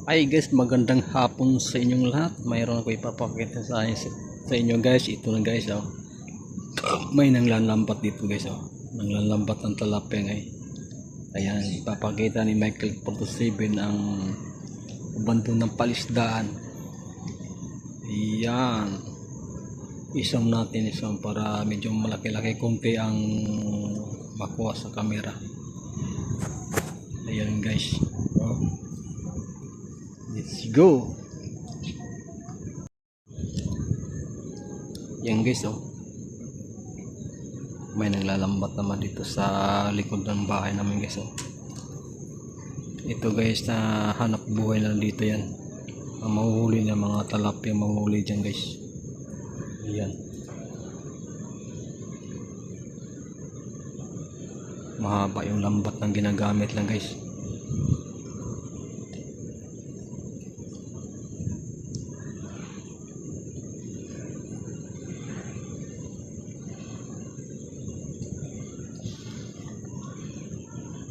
Ay guys, magandang hapon sa inyong lahat. Mayroon ako ipapakita sa inyo guys. Ito na guys, oh. May nanglalambat dito guys, oh. Nanglalambat ng talapia ngay. Ayan, ipapakita ni Michael 47 ang abandon ng palisdaan. Ayan. Isang natin isang para medyo malaki-laki konti ang makuha sa camera. Ayan guys, oh. Let's go. Yan guys, oh. May naglalambat naman dito sa likod ng bahay namin guys, oh. Ito guys, na hanap buhay lang dito yan. Ang mahuhuli ng mga talapia, mahuhuli dyan guys. Ayan. Mahaba yung lambat ng ginagamit lang guys.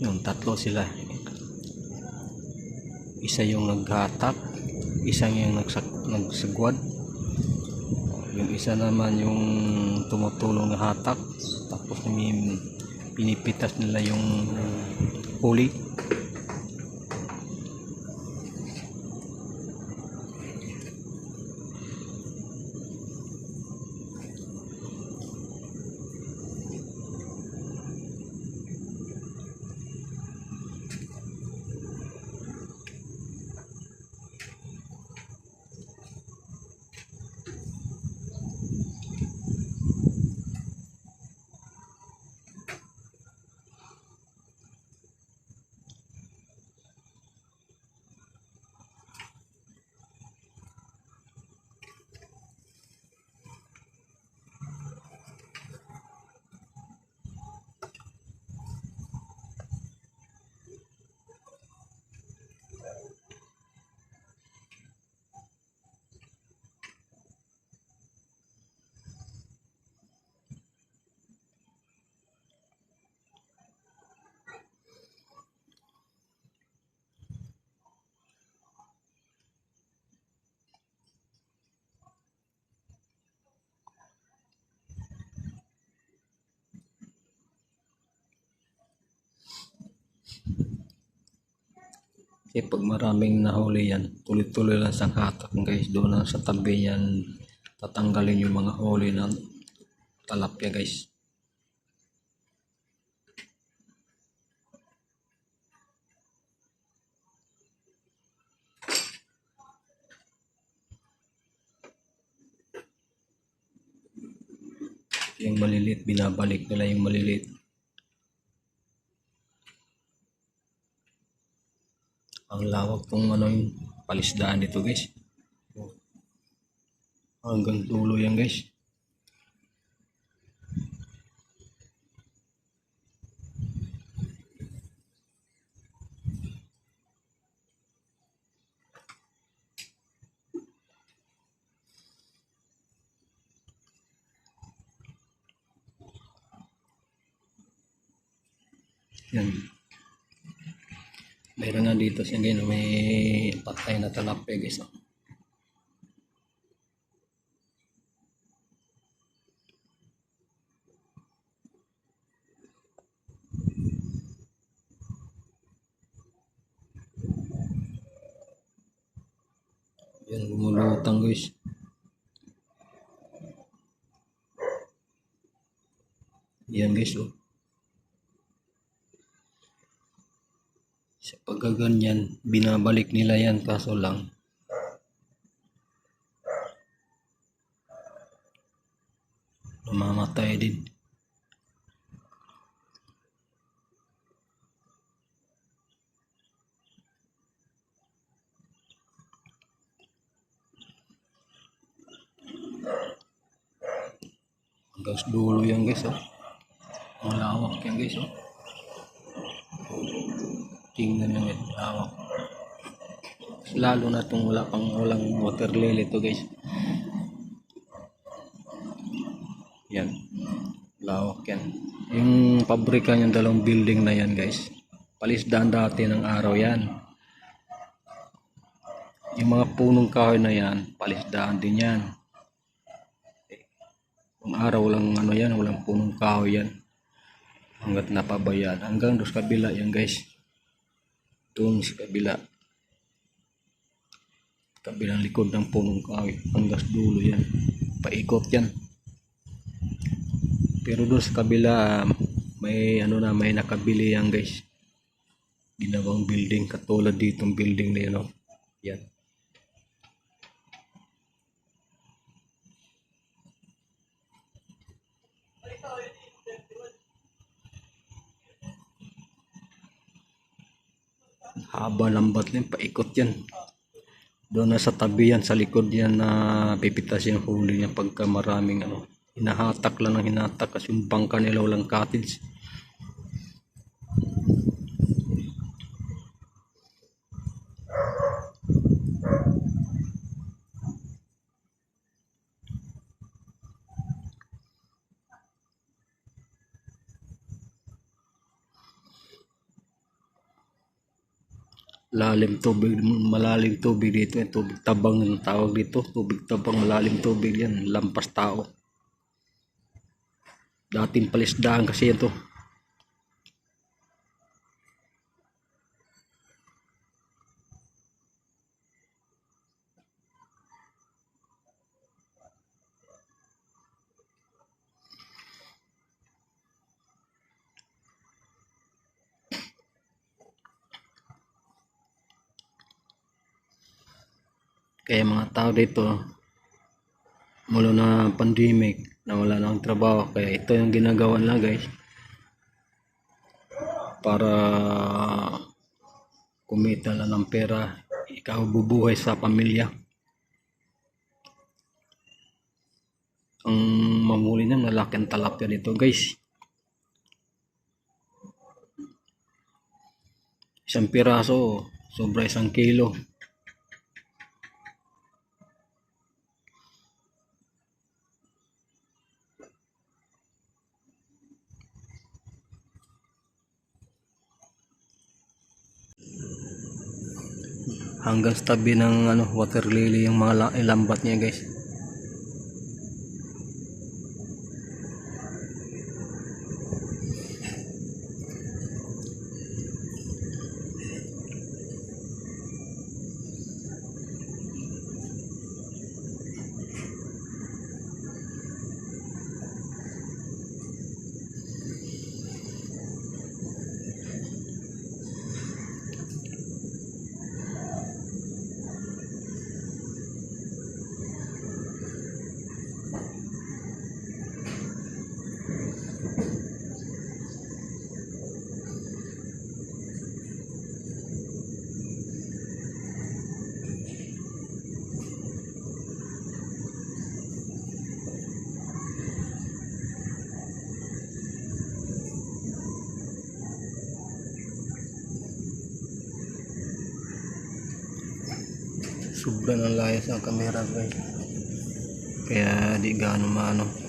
Yung tatlo sila, isa yung naghatak, isang yung nagsagwad, yung isa naman yung tumutulong na hatak, tapos pinipitas nila yung huli. Kasi pag maraming nahuli yan, tuloy-tuloy lang sa hatak guys. Doon lang sa tabi yan tatanggalin yung mga huli ng talapia guys. Yung malilit, binabalik nila yung malilit. Ang lawak tong ano yung palisdaan dito guys. Hanggang dulo yan guys. Yan. Mayroon na dito siya ngayon, may patay na talapia guys, oh. Yan, lumulutang guys. Yan guys, oh. Sa pagkaganyan, binabalik nila yan, kaso lang namamatay din. Hanggang dulo yan guys, oh. Ang lawak yan guys, oh. Tingnan nyo yung lawak. Lalo na itong walang water lily to guys. Yan, lawak yan. Yung pabrika ng dalawang building na yan guys, palisdaan dati ng araw yan. Yung mga punong kahoy na yan, palisdaan din yan. Kung araw walang ano yan, walang punong kahoy yan. Hanggat napabayaan. Hanggang doon sa kabila yan guys. Doon sa kabila. Kabilang likod ng punong kahoy. Hanggang sa dulo yan. Paikot yan. Pero doon sa kabila, may ano na, may nakabili yan guys. Ginawang building. Katulad ditong building na yan. Yan. Haba lambat din, paikot yan. Doon na sa tabi yan, sa likod yan na pipitas yung huli niya pagka maraming ano. Hinahatak lang ng hinahatak kasi yung bangka nila walang cottage. Lalim tubig, malalim tubig dito, tubig tabang yung tawag dito, tubig tabang, malalim tubig yan, lampas tao. Dating palisdaan kasi ito. Kaya mga tao dito, mula na pandemic, na wala nang trabaho, kaya ito yung ginagawa nila guys. Para kumita lang ng pera, ikaw bubuhay sa pamilya. Ang mamuli niya, malaki ang talapya dito guys. Isang piraso, sobra 1 kilo. Hanggang sa tabi ng ano, water lily yung mga lambat niya guys. Sobrang ang layas ng camera guys, kaya di gaano maano.